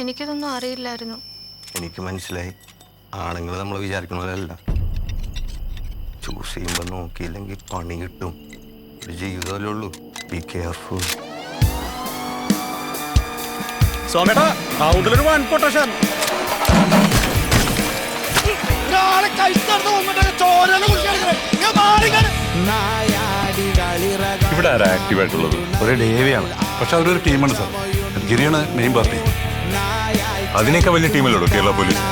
എനിക്കിതൊന്നും അറിയില്ലായിരുന്നു. എനിക്ക് മനസ്സിലായി, ആണുങ്ങൾ നമ്മൾ വിചാരിക്കുന്ന പോലെയല്ല. ചൂസ് ചെയ്യുമ്പോൾ നോക്കിയില്ലെങ്കിൽ പണി കിട്ടും. ഒരു ജീവിതമല്ലേ ഉള്ളൂ. Be careful. സോമേട്ടാ, കൗണ്ടിലൊരു വൻ കൊട്ടേഷൻ. ഇവിടെ ആരാ ആക്റ്റീവായിട്ടുള്ളത്? ഒരു ഡേവിയാണ്, പക്ഷെ അവരൊരു ടീമാണ് സാർ. ഗിരിയാണ് main party. അതിനേക്കാൾ വലിയ ടീമല്ലോ കേരള പോലീസ്.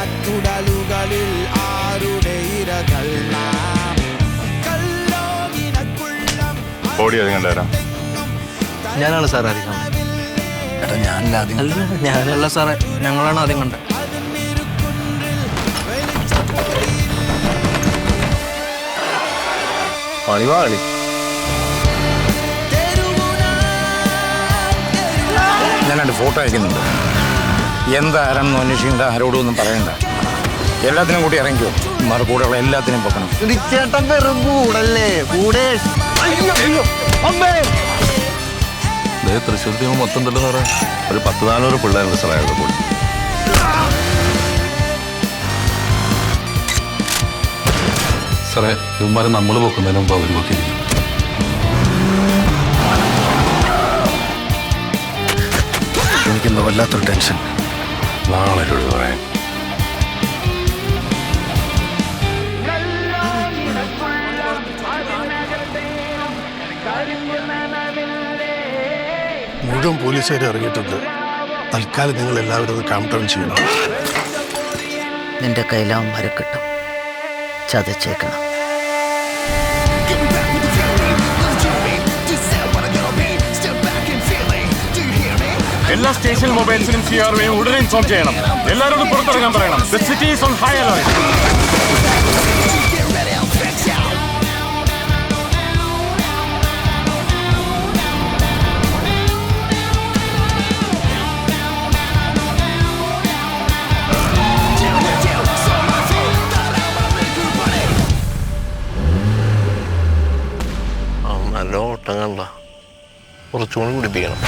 ബോഡി ആദ്യം കണ്ടാരാ? ഞാനാണ് സാർ ആദ്യം കണ്ടത്. ഏട്ടാ ഞാനല്ല ആദ്യം. അല്ല, ഞാനല്ല സാറേ, ഞങ്ങളാണ് ആദ്യം കണ്ടത്. പണിവാളി. ഞാൻ രണ്ട് ഫോട്ടോ അയക്കുന്നുണ്ട്. എന്താരാണെന്ന് അന്വേഷിക്കേണ്ട, ആരോടും ഒന്നും പറയണ്ട. എല്ലാത്തിനും കൂടി ഇറങ്ങിക്കോ. കൂടെയുള്ള എല്ലാത്തിനും പൊക്കണം. ചേട്ടൻ വെറും കൂടല്ലേ കൂടെ. തൃശ്ശൂർ ടീം മൊത്തം തന്നെ സാറേ. ഒരു 10-400 പിള്ളേരുണ്ട് സാറേ അയാളുടെ കൂടെ. സാറേ, ഇവന്മാരെ നമ്മൾ പൊക്കുന്നതിന് മുമ്പ് അവർ പൊക്കിയിരിക്കും. എനിക്കെന്തോ വല്ലാത്തൊരു ടെൻഷൻ. നാളെ ഒരു പറയാൻ. മുഴുവൻ പോലീസുകാർ ഇറങ്ങിയിട്ടുണ്ട്. തൽക്കാലം നിങ്ങൾ എല്ലാവരും കാം ഡൗൺ ചെയ്യണം. നിന്റെ കയ്യിലാവന്മാരെ കിട്ടും. ചതച്ചേക്കണം. എല്ലാ സ്റ്റേഷൻ മൊബൈൽസിനും CRA ഉടനെ ഇൻഫോം ചെയ്യണം. എല്ലാവരോടും പുറത്തിറങ്ങാൻ പറയണം. The city is on high alert. നല്ല ഓട്ടം കണ്ട, കുറച്ചുകൂടി കുടിപ്പിക്കണം.